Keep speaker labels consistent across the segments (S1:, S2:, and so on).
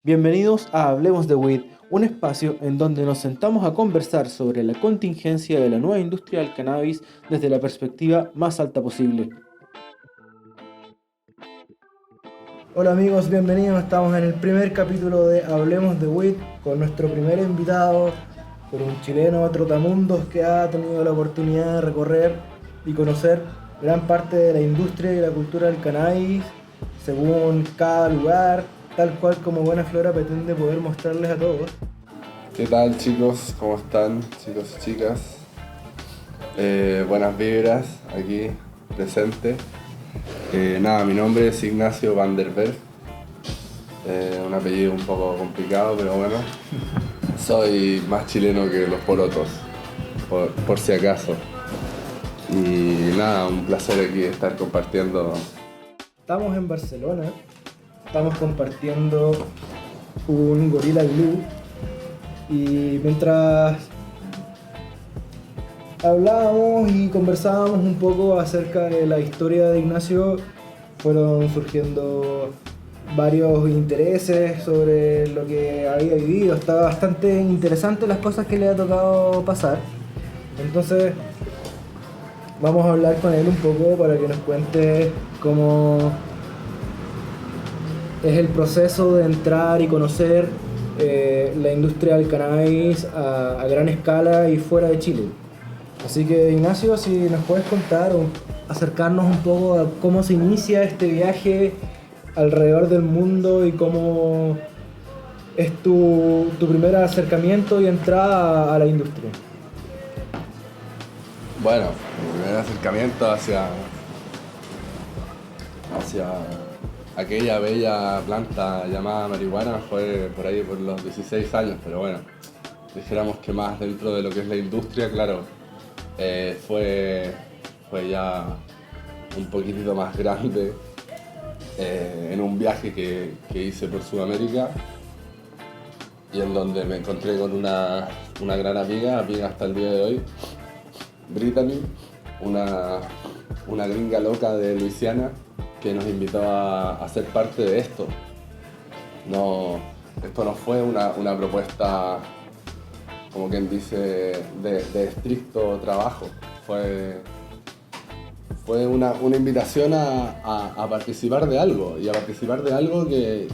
S1: Bienvenidos a Hablemos de Weed, un espacio en donde nos sentamos a conversar sobre la contingencia de la nueva industria del cannabis desde la perspectiva más alta posible. Hola amigos, bienvenidos. Estamos en el primer capítulo de Hablemos de Weed con nuestro primer invitado, por un chileno trotamundos que ha tenido la oportunidad de recorrer y conocer gran parte de la industria y la cultura del cannabis según cada lugar, tal cual como Buena Flora pretende poder mostrarles a todos.
S2: ¿Qué tal, chicos? ¿Cómo están, chicos y chicas? Buenas vibras aquí presente. Mi nombre es Ignacio Van der Berg. Un apellido un poco complicado, pero bueno. Soy más chileno que los porotos, por si acaso. Y nada, un placer aquí estar compartiendo.
S1: Estamos en Barcelona, estamos compartiendo un Gorilla Glue y mientras hablábamos y conversábamos un poco acerca de la historia de Ignacio, fueron surgiendo varios intereses sobre lo que había vivido. Estaba bastante interesante las cosas que le ha tocado pasar. Entonces vamos a hablar con él un poco para que nos cuente cómo es el proceso de entrar y conocer la industria del cannabis a gran escala y fuera de Chile. Así que Ignacio, si nos puedes contar o acercarnos un poco a cómo se inicia este viaje alrededor del mundo y cómo es tu primer acercamiento y entrada a la industria.
S2: Bueno, mi primer acercamiento hacia aquella bella planta llamada marihuana fue por ahí por los 16 años, pero bueno, dijéramos que más dentro de lo que es la industria, claro, fue ya un poquitito más grande en un viaje que hice por Sudamérica y en donde me encontré con una gran amiga hasta el día de hoy, Brittany, una gringa loca de Luisiana que nos invitó a ser parte de esto. Esto no fue una propuesta, como quien dice, de estricto trabajo. Fue una invitación a participar de algo, y a participar de algo que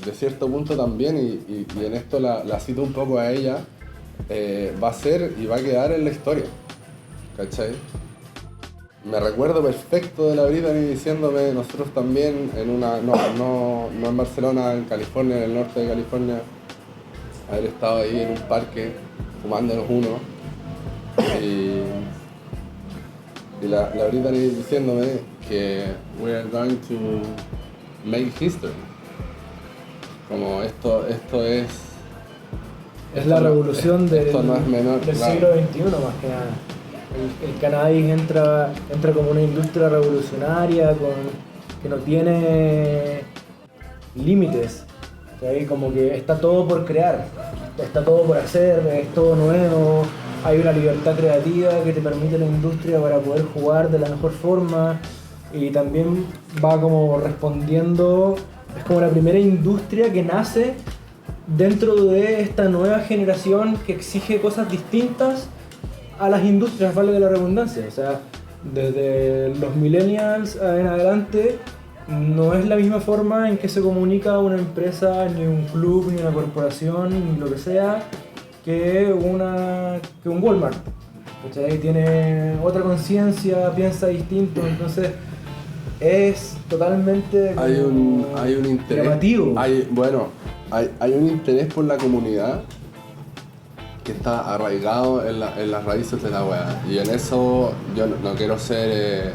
S2: de cierto punto también, y en esto la cito un poco a ella, va a ser y va a quedar en la historia, ¿cachai? Me recuerdo perfecto de la Brittany diciéndome, nosotros también no en Barcelona, en California, en el norte de California, haber estado ahí en un parque fumándonos uno, y la Brittany diciéndome que we are going to make history. Como esto es...
S1: Es la revolución
S2: esto no es menor,
S1: del
S2: claro.
S1: siglo XXI más que nada. El cannabis entra como una industria revolucionaria que no tiene límites. ¿Sí? Como que está todo por crear, está todo por hacer, es todo nuevo, hay una libertad creativa que te permite la industria para poder jugar de la mejor forma, y también va como respondiendo, es como la primera industria que nace dentro de esta nueva generación que exige cosas distintas a las industrias, vale la redundancia. O sea, desde los millennials en adelante no es la misma forma en que se comunica una empresa, ni un club, ni una corporación, ni lo que sea, que un Walmart. ¿Cachai? Tiene otra conciencia, piensa distinto, entonces es totalmente
S2: Hay un interés.
S1: llamativo.
S2: Hay un interés por la comunidad que está arraigado en las raíces de la weá. Y en eso yo no quiero ser...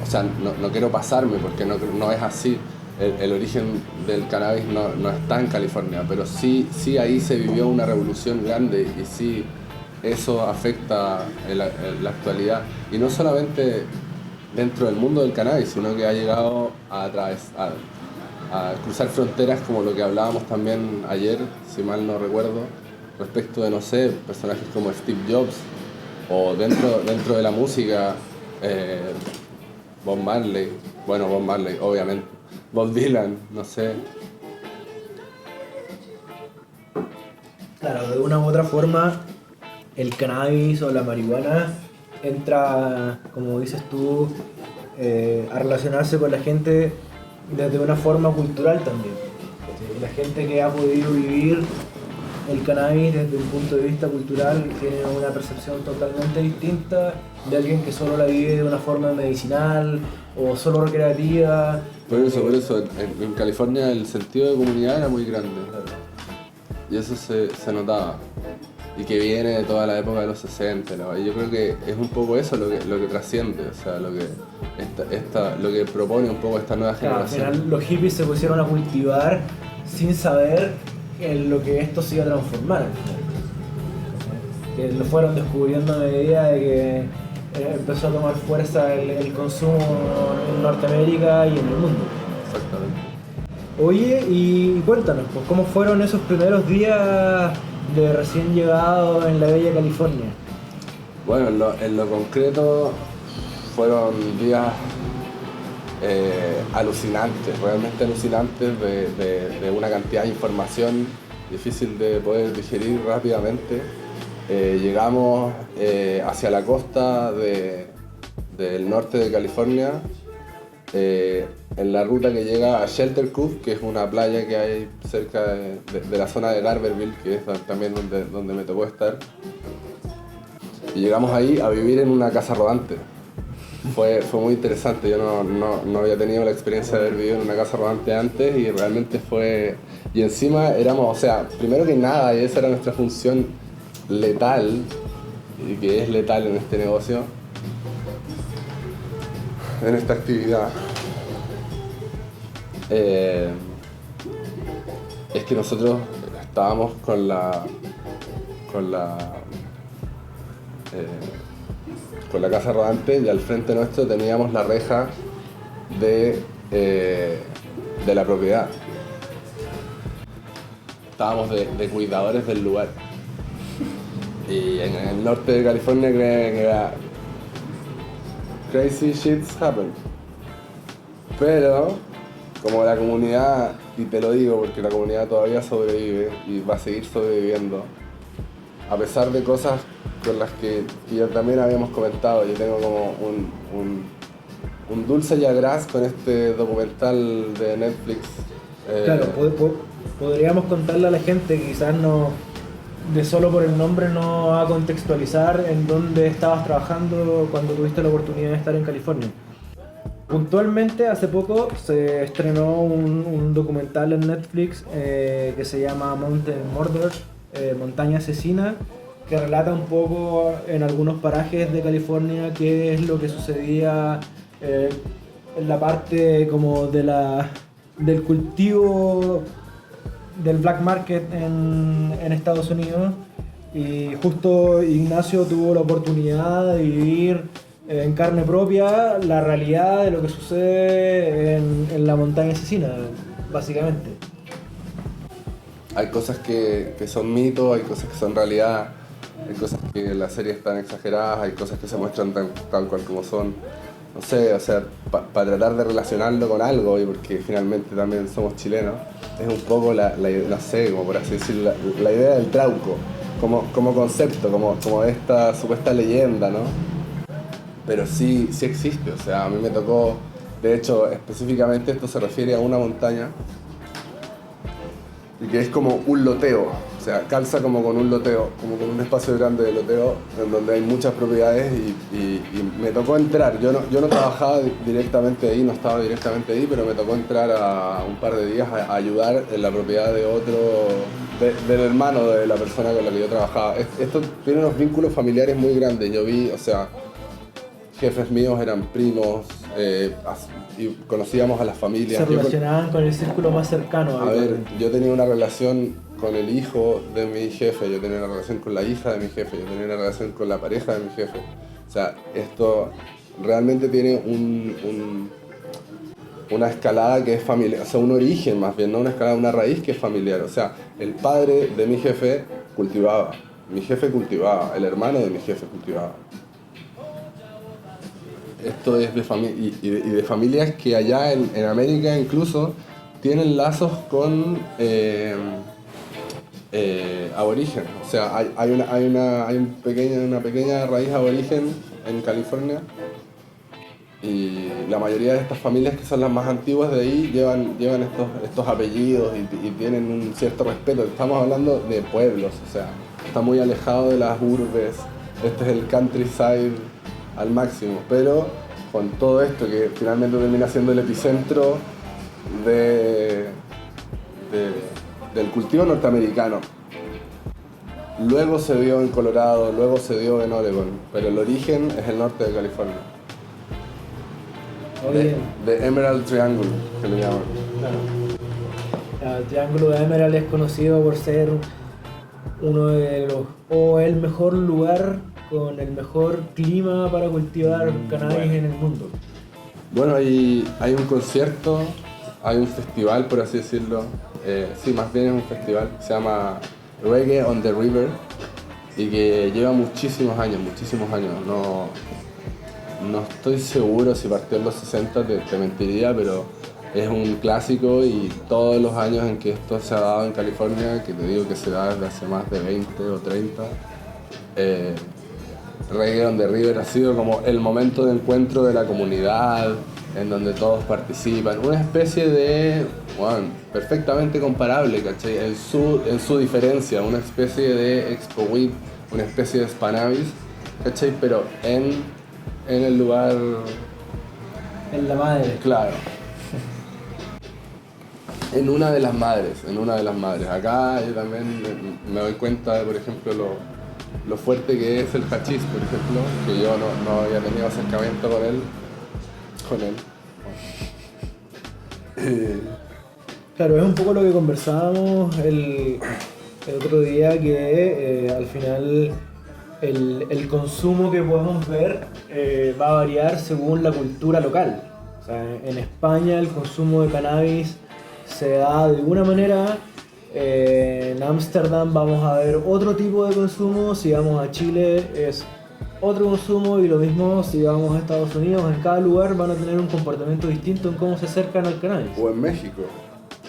S2: o sea, no quiero pasarme porque no es así. El origen del cannabis no está en California, pero sí ahí se vivió una revolución grande, y sí eso afecta en la actualidad. Y no solamente dentro del mundo del cannabis, sino que ha llegado a cruzar fronteras, como lo que hablábamos también ayer, si mal no recuerdo, respecto de, no sé, personajes como Steve Jobs, o dentro de la música, Bob Marley, obviamente, Bob Dylan, no sé.
S1: Claro, de una u otra forma, el cannabis o la marihuana entra, como dices tú, a relacionarse con la gente desde una forma cultural también. ¿Cachai? La gente que ha podido vivir el cannabis desde un punto de vista cultural tiene una percepción totalmente distinta de alguien que solo la vive de una forma medicinal o solo recreativa.
S2: Por eso, en California el sentido de comunidad era muy grande. Y eso se notaba. Y que viene de toda la época de los 60, ¿no? Y yo creo que es un poco eso lo que trasciende, o sea, lo que propone un poco esta nueva
S1: Claro, al
S2: generación.
S1: final los hippies se pusieron a cultivar sin saber en lo que esto se iba a transformar. Al final. Que lo fueron descubriendo a medida de que empezó a tomar fuerza el consumo en Norteamérica y en el mundo.
S2: Exactamente.
S1: Oye, y cuéntanos, pues, ¿cómo fueron esos primeros días de recién llegado en la bella California?
S2: Bueno, en lo concreto fueron días alucinantes, realmente alucinantes, de una cantidad de información difícil de poder digerir rápidamente. Llegamos hacia la costa del norte de California, en la ruta que llega a Shelter Cove, que es una playa que hay cerca de la zona de Garberville, que es también donde me tocó estar. Y llegamos ahí a vivir en una casa rodante. Fue muy interesante, yo no había tenido la experiencia de haber vivido en una casa rodante antes y realmente fue... Y encima éramos, o sea, primero que nada, y esa era nuestra función letal, y que es letal en este negocio, en esta actividad, es que nosotros estábamos con la casa rodante y al frente nuestro teníamos la reja de la propiedad. Estábamos de cuidadores del lugar. Y en el norte de California creen que era crazy shits happen. Pero como la comunidad, y te lo digo porque la comunidad todavía sobrevive y va a seguir sobreviviendo, a pesar de cosas con las que ya también habíamos comentado, yo tengo como un dulce y agraz con este documental de Netflix.
S1: Claro, podríamos contarle a la gente que quizás no, de solo por el nombre no va a contextualizar en dónde estabas trabajando cuando tuviste la oportunidad de estar en California. Puntualmente, hace poco se estrenó un documental en Netflix que se llama Mountain Murder, Montaña Asesina, que relata un poco en algunos parajes de California qué es lo que sucedía en la parte como del cultivo del black market en Estados Unidos. Y justo Ignacio tuvo la oportunidad de vivir en carne propia la realidad de lo que sucede en la montaña asesina, básicamente.
S2: Hay cosas que son mitos, hay cosas que son realidad, hay cosas que en la serie están exageradas, hay cosas que se muestran tal cual como son. No sé, o sea, para tratar de relacionarlo con algo, y porque finalmente también somos chilenos, es un poco no sé, como por así decirlo, la idea del trauco, como concepto, como esta supuesta leyenda, ¿no? Pero sí existe, o sea, a mí me tocó, de hecho, específicamente esto se refiere a una montaña, y que es como un loteo, o sea, calza como con un loteo, como con un espacio grande de loteo, en donde hay muchas propiedades y me tocó entrar. Yo no trabajaba directamente ahí, no estaba directamente ahí, pero me tocó entrar a un par de días a ayudar en la propiedad de otro, del hermano de la persona con la que yo trabajaba. Esto tiene unos vínculos familiares muy grandes, yo vi, o sea, jefes míos eran primos, y conocíamos a las familias.
S1: Se relacionaban con el círculo más cercano.
S2: A ver, yo tenía una relación con el hijo de mi jefe, yo tenía una relación con la hija de mi jefe, yo tenía una relación con la pareja de mi jefe. O sea, esto realmente tiene una escalada que es familiar, o sea, un origen más bien, no una escalada, una raíz que es familiar. O sea, el padre de mi jefe cultivaba, mi jefe cultivaba, el hermano de mi jefe cultivaba. esto es de familias que allá en América incluso tienen lazos con aborigen. O sea, hay una pequeña raíz aborigen en California. Y la mayoría de estas familias, que son las más antiguas de ahí, llevan estos apellidos y tienen un cierto respeto. Estamos hablando de pueblos, o sea, está muy alejado de las urbes. Este es el countryside al máximo, pero con todo esto que finalmente termina siendo el epicentro del cultivo norteamericano. Luego se dio en Colorado, luego se dio en Oregon, pero el origen es el norte de California. De Emerald Triangle, que le llaman.
S1: Claro. El Triángulo de Emerald es conocido por ser uno de los, o el mejor lugar con el mejor clima para cultivar cannabis en el mundo.
S2: Bueno, hay un concierto, hay un festival, por así decirlo. Sí, más bien es un festival, se llama Reggae on the River y que lleva muchísimos años. No estoy seguro si partió en los 60, te mentiría, pero es un clásico y todos los años en que esto se ha dado en California, que te digo que se da desde hace más de 20 o 30, Reggae on the River ha sido como el momento de encuentro de la comunidad, en donde todos participan, una especie de, bueno, perfectamente comparable, ¿cachai? En su diferencia, una especie de Expo Week, una especie de Spannabis, ¿cachai? Pero en el lugar...
S1: En la madre.
S2: Claro. En una de las madres. Acá yo también me doy cuenta de, por ejemplo, lo fuerte que es el hachís, por ejemplo, que yo no había tenido acercamiento con él.
S1: Claro, es un poco lo que conversábamos el otro día, que al final el consumo que podemos ver va a variar según la cultura local. O sea, en España el consumo de cannabis se da de alguna manera, en Ámsterdam vamos a ver otro tipo de consumo, si vamos a Chile es otro consumo, y lo mismo si vamos a Estados Unidos. En cada lugar van a tener un comportamiento distinto en cómo se acercan al cannabis.
S2: O en México,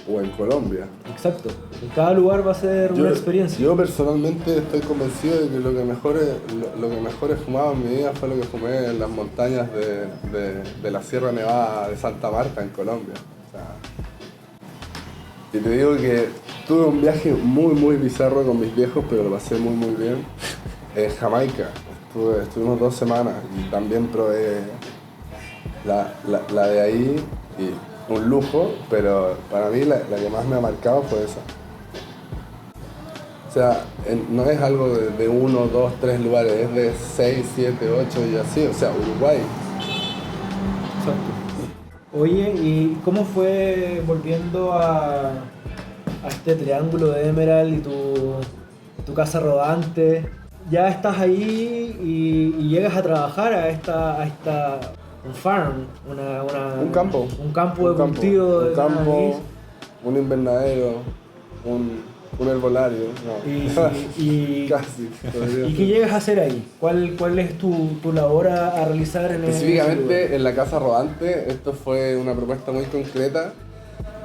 S2: o en Colombia.
S1: Exacto, en cada lugar va a ser una experiencia.
S2: Yo personalmente estoy convencido de que lo que mejor he fumado en mi vida fue lo que fumé en las montañas de la Sierra Nevada de Santa Marta, en Colombia. O sea, y te digo que tuve un viaje muy bizarro con mis viejos, pero lo pasé muy bien. En Jamaica. Estuvimos 2 semanas y también probé la de ahí, y un lujo, pero para mí la que más me ha marcado fue esa. O sea, no es algo de 1, 2, 3 lugares, es de 6, 7, 8 y así, o sea, Uruguay.
S1: Exacto. Oye, ¿y cómo fue, volviendo a este triángulo de Emerald y tu casa rodante? Ya estás ahí y llegas a trabajar a esta un farm,
S2: un campo
S1: de cultivo de cannabis.
S2: Un invernadero, un herbolario, no.
S1: Y
S2: Casi.
S1: ¿Y qué llegas a hacer ahí? ¿Cuál es tu labor a realizar en
S2: específicamente en la casa rodante? Esto fue una propuesta muy concreta,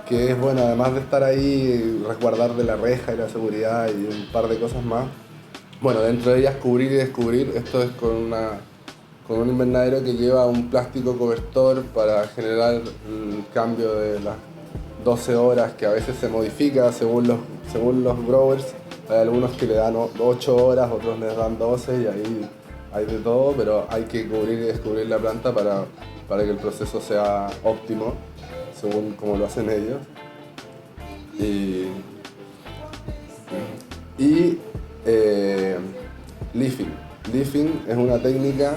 S2: que es, bueno, además de estar ahí, resguardar de la reja y la seguridad y un par de cosas más. Bueno, dentro de ellas cubrir y descubrir. Esto es con un invernadero que lleva un plástico cobertor para generar el cambio de las 12 horas, que a veces se modifica según los growers. Hay algunos que le dan 8 horas, otros les dan 12, y ahí hay de todo, pero hay que cubrir y descubrir la planta para que el proceso sea óptimo, según como lo hacen ellos. Leafing. Leafing es una técnica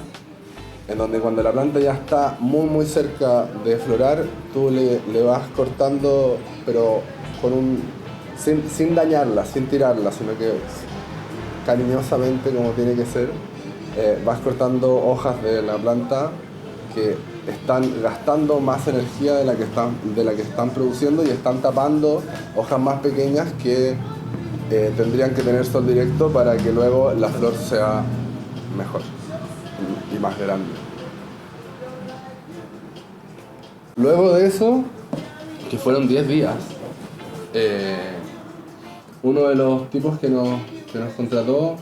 S2: en donde cuando la planta ya está muy cerca de florar, tú le vas cortando, pero sin dañarla, sin tirarla, sino que cariñosamente, como tiene que ser, vas cortando hojas de la planta que están gastando más energía de la que están produciendo, y están tapando hojas más pequeñas que tendrían que tener sol directo para que luego la flor sea mejor y más grande. Luego de eso, que fueron 10 días, uno de los tipos que nos contrató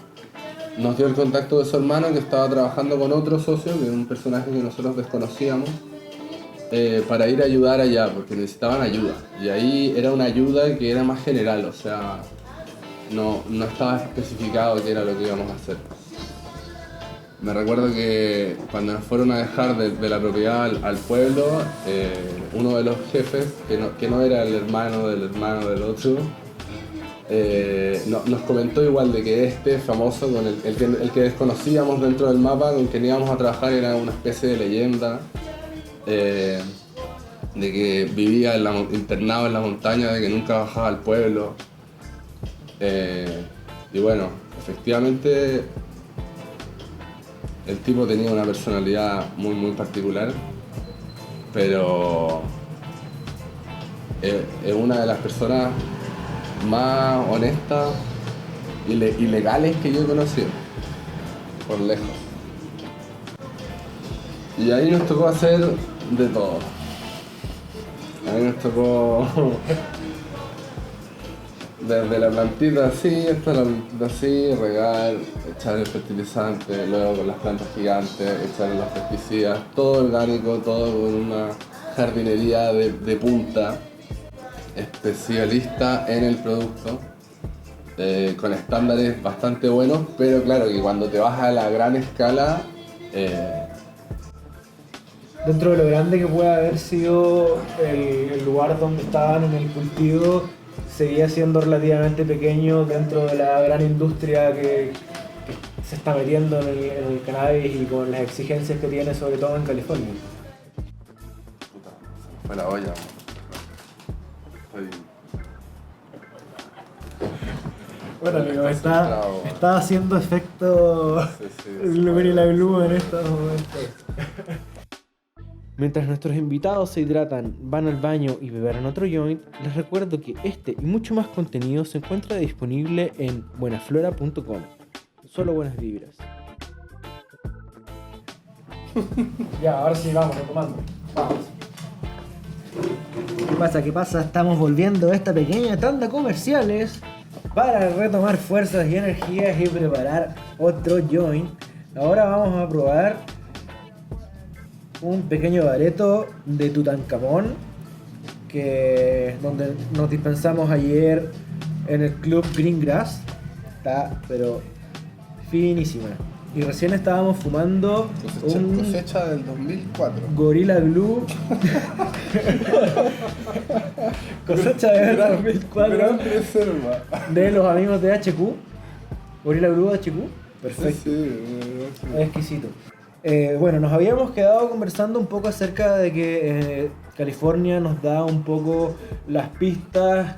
S2: nos dio el contacto de su hermano que estaba trabajando con otro socio, que es un personaje que nosotros desconocíamos, para ir a ayudar allá, porque necesitaban ayuda. Y ahí era una ayuda que era más general, o sea, no estaba especificado qué era lo que íbamos a hacer. Me recuerdo que cuando nos fueron a dejar de la propiedad al pueblo, uno de los jefes, que no era el hermano del otro, nos comentó igual de que este famoso, con el que desconocíamos dentro del mapa, con quien íbamos a trabajar, era una especie de leyenda, de que vivía internado en la montaña, de que nunca bajaba al pueblo. Y bueno, efectivamente el tipo tenía una personalidad muy muy particular, pero es una de las personas más honestas y legales que yo he conocido, por lejos. Y ahí nos tocó hacer de todo. Ahí nos tocó desde la plantita así hasta la plantita así, regar, echar el fertilizante, luego con las plantas gigantes, echar los pesticidas, todo orgánico, todo con una jardinería de punta, especialista en el producto, con estándares bastante buenos, pero claro que cuando te vas a la gran escala,
S1: Dentro de lo grande que puede haber sido el lugar donde estaban en el cultivo, seguía siendo relativamente pequeño dentro de la gran industria que se está metiendo en el cannabis y con las exigencias que tiene, sobre todo en California.
S2: puta, se me fue la olla.
S1: Bueno, amigo, está haciendo efecto el Gorilla Glue en estos momentos. Mientras nuestros invitados se hidratan, van al baño y beberán otro joint, les recuerdo que este y mucho más contenido se encuentra disponible en buenaflora.com. Solo buenas vibras. Ya, ahora sí, vamos, retomando. Vamos. ¿Qué pasa? Estamos volviendo a esta pequeña tanda comerciales para retomar fuerzas y energías y preparar otro joint. Ahora vamos a probar un pequeño bareto de Tutankamón, donde nos dispensamos ayer en el club Greengrass. Está pero finísima. Y recién estábamos fumando
S2: cosecha del 2004.
S1: Gorilla Glue. Cosecha del 2004.
S2: Gran reserva.
S1: De los amigos de HQ. Gorilla Glue HQ. Perfecto.
S2: Sí,
S1: Exquisito. Bueno, nos habíamos quedado conversando un poco acerca de que California nos da un poco las pistas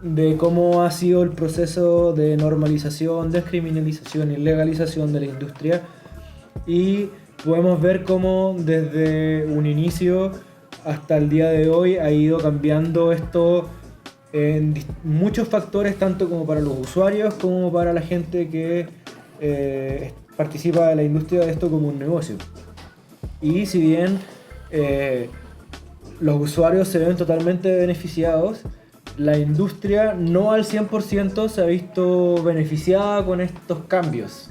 S1: de cómo ha sido el proceso de normalización, descriminalización y legalización de la industria, y podemos ver cómo desde un inicio hasta el día de hoy ha ido cambiando esto en muchos factores, tanto como para los usuarios como para la gente que participa de la industria de esto como un negocio. Y si bien los usuarios se ven totalmente beneficiados, la industria no al 100% se ha visto beneficiada con estos cambios.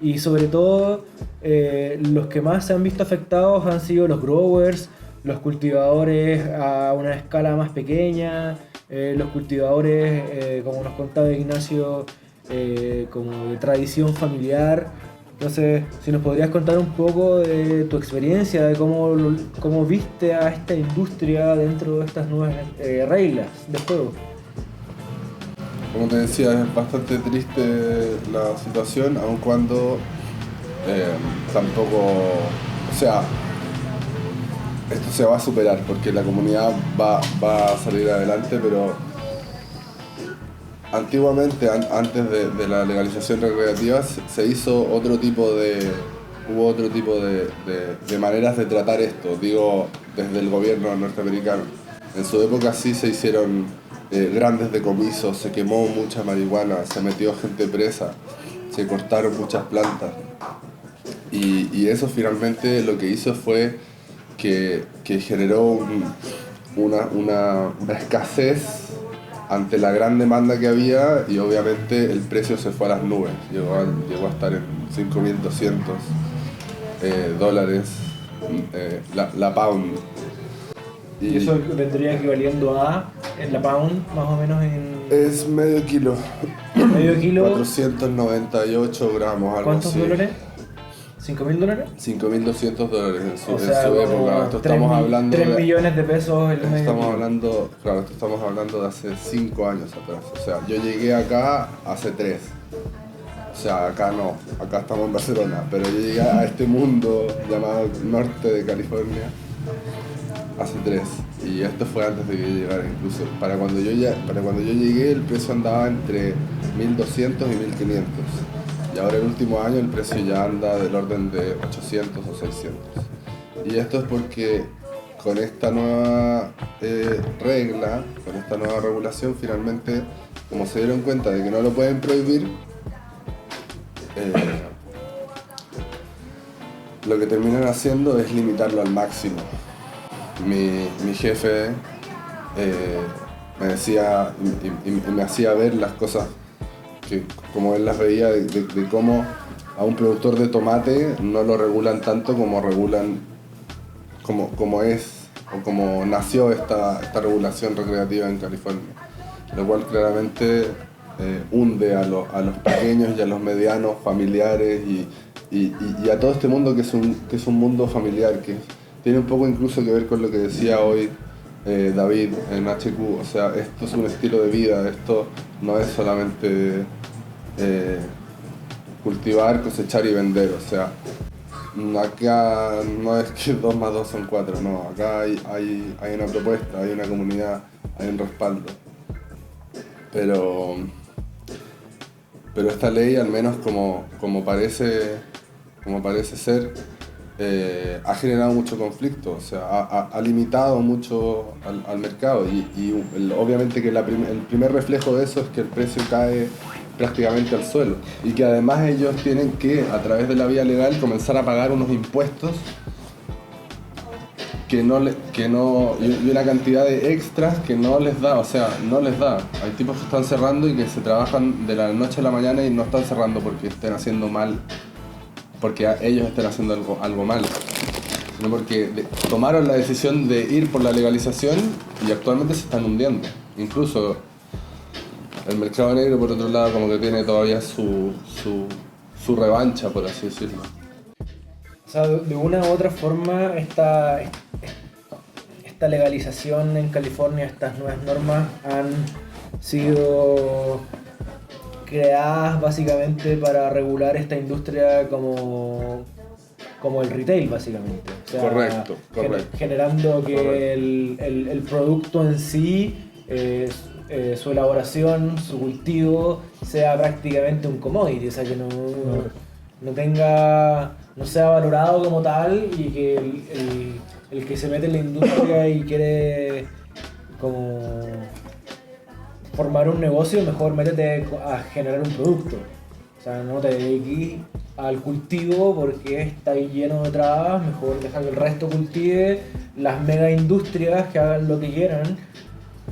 S1: Y sobre todo los que más se han visto afectados han sido los growers, los cultivadores a una escala más pequeña, los cultivadores, como nos contaba Ignacio, como de tradición familiar. Entonces, si nos podrías contar un poco de tu experiencia, de cómo viste a esta industria dentro de estas nuevas reglas de juego.
S2: Como te decía, es bastante triste la situación, aun cuando tampoco, o sea, esto se va a superar porque la comunidad va a salir adelante, pero antiguamente, antes de la legalización recreativa, se hizo hubo otro tipo de maneras de tratar esto, digo, desde el gobierno norteamericano. En su época sí se hicieron grandes decomisos, se quemó mucha marihuana, se metió gente presa, se cortaron muchas plantas. Y eso finalmente lo que hizo fue que generó una escasez ante la gran demanda que había y obviamente el precio se fue a las nubes. Llegó a estar en $5.200 la pound.
S1: Y eso vendría equivaliendo a, en la pound, más o menos
S2: es medio kilo.
S1: Medio kilo.
S2: 498 gramos, algo
S1: ¿Cuántos
S2: así.
S1: dólares? ¿$5.000?
S2: $5.200 en su
S1: como
S2: época. Esto estamos hablando
S1: 3 millones de pesos el medio
S2: estamos
S1: kilo.
S2: hablando, claro, esto estamos hablando de hace 5 años atrás. O sea, yo llegué acá hace 3. O sea, acá no, acá estamos en Barcelona, pero yo llegué a este mundo llamado norte de California hace 3. Y esto fue antes de que yo llegara, incluso para cuando yo llegué el precio andaba entre 1.200 y 1.500. Y ahora el último año el precio ya anda del orden de 800 o 600. Y esto es porque con esta nueva regla, con esta nueva regulación, finalmente, como se dieron cuenta de que no lo pueden prohibir, lo que terminan haciendo es limitarlo al máximo. Mi jefe me decía y me hacía ver las cosas que, como él las veía, de cómo a un productor de tomate no lo regulan tanto como regulan, como es o como nació esta regulación recreativa en California, lo cual claramente hunde a los pequeños y a los medianos familiares y a todo este mundo que es un mundo familiar, que tiene un poco incluso que ver con lo que decía hoy David en HQ. O sea, esto es un estilo de vida, esto no es solamente cultivar, cosechar y vender. O sea, acá no es que 2 más 2 son 4, no, acá hay una propuesta, hay una comunidad, hay un respaldo. Pero esta ley, al menos como parece ser, ha generado mucho conflicto, o sea, ha limitado mucho al mercado y obviamente que el primer reflejo de eso es que el precio cae prácticamente al suelo y que además ellos tienen que, a través de la vía legal, comenzar a pagar unos impuestos y una cantidad de extras que no les da, o sea, no les da. Hay tipos que están cerrando y que se trabajan de la noche a la mañana y no están cerrando porque estén haciendo mal, porque ellos estén haciendo algo mal, sino porque tomaron la decisión de ir por la legalización y actualmente se están hundiendo. Incluso el mercado negro, por otro lado, como que tiene todavía su revancha, por así decirlo.
S1: O sea, de una u otra forma, esta legalización en California, estas nuevas normas han sido creadas básicamente para regular esta industria como el retail, básicamente. O sea,
S2: correcto.
S1: Generando que el producto en sí, su elaboración, su cultivo, sea prácticamente un commodity, o sea, que no sea valorado como tal y que el que se mete en la industria y quiere como formar un negocio, mejor métete a generar un producto. O sea, no te dediques al cultivo porque está ahí lleno de trabas, mejor deja que el resto cultive, las mega industrias que hagan lo que quieran,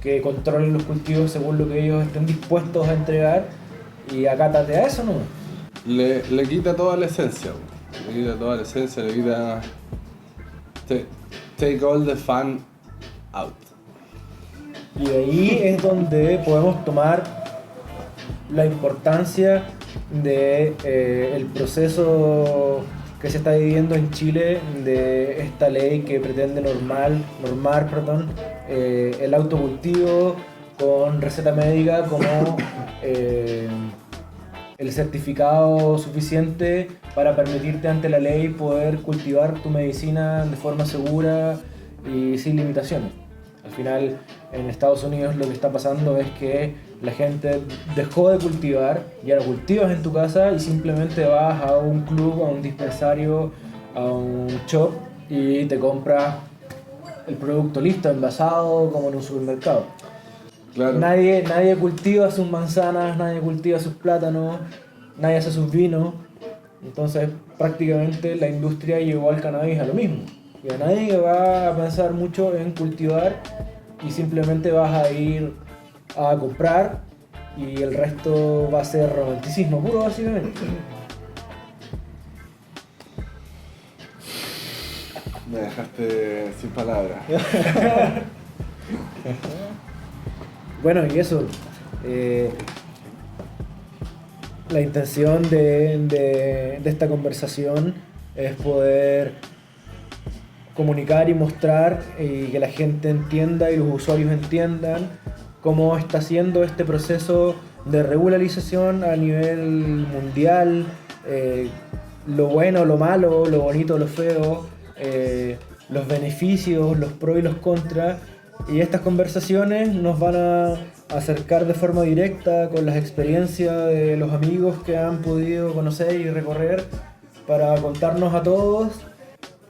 S1: que controlen los cultivos según lo que ellos estén dispuestos a entregar y acátate a eso, ¿no?
S2: Le quita toda la esencia, le quita take all the fun out.
S1: Y de ahí es donde podemos tomar la importancia de el proceso que se está viviendo en Chile de esta ley que pretende normar el autocultivo con receta médica como el certificado suficiente para permitirte ante la ley poder cultivar tu medicina de forma segura y sin limitaciones. Al final, en Estados Unidos lo que está pasando es que la gente dejó de cultivar, ya no cultivas en tu casa y simplemente vas a un club, a un dispensario, a un shop y te compras el producto listo, envasado, como en un supermercado.
S2: Claro.
S1: Nadie cultiva sus manzanas, nadie cultiva sus plátanos, nadie hace sus vinos. Entonces prácticamente la industria llevó al cannabis a lo mismo. Y a nadie va a pensar mucho en cultivar y simplemente vas a ir a comprar y el resto va a ser romanticismo puro, básicamente.
S2: Me dejaste sin palabras.
S1: Bueno, y eso. La intención de esta conversación es poder comunicar y mostrar y que la gente entienda y los usuarios entiendan cómo está siendo este proceso de regularización a nivel mundial, lo bueno, lo malo, lo bonito, lo feo, los beneficios, los pros y los contras. Y estas conversaciones nos van a acercar de forma directa con las experiencias de los amigos que han podido conocer y recorrer para contarnos a todos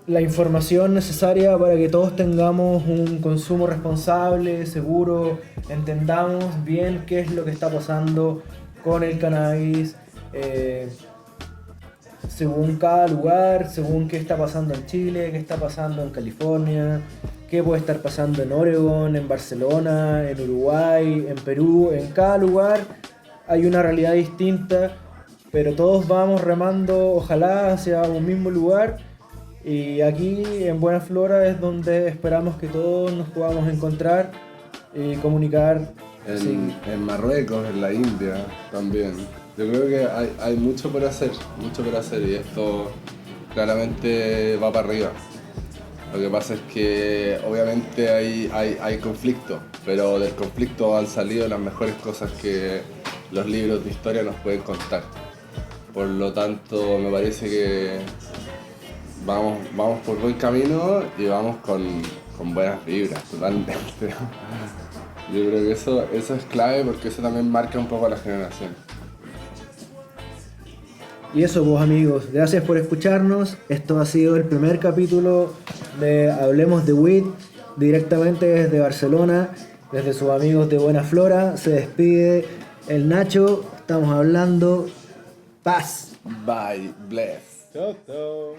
S1: la información necesaria para que todos tengamos un consumo responsable, seguro, entendamos bien qué es lo que está pasando con el cannabis, según cada lugar, según qué está pasando en Chile, qué está pasando en California, qué puede estar pasando en Oregon, en Barcelona, en Uruguay, en Perú. En cada lugar hay una realidad distinta, pero todos vamos remando, ojalá, hacia un mismo lugar. Y aquí en Buena Flora es donde esperamos que todos nos podamos encontrar y comunicar.
S2: En Marruecos, en la India también. Yo creo que hay mucho por hacer y esto claramente va para arriba. Lo que pasa es que obviamente hay conflicto, pero del conflicto han salido las mejores cosas que los libros de historia nos pueden contar. Por lo tanto, me parece que vamos por buen camino y vamos con buenas vibras, totalmente. Yo creo que eso es clave porque eso también marca un poco a la generación.
S1: Y eso pues amigos, gracias por escucharnos. Esto ha sido el primer capítulo de Hablemos de Weed, directamente desde Barcelona, desde sus amigos de Buena Flora. Se despide el Nacho, estamos hablando. Paz.
S2: Bye, bless.
S3: Chao, chao.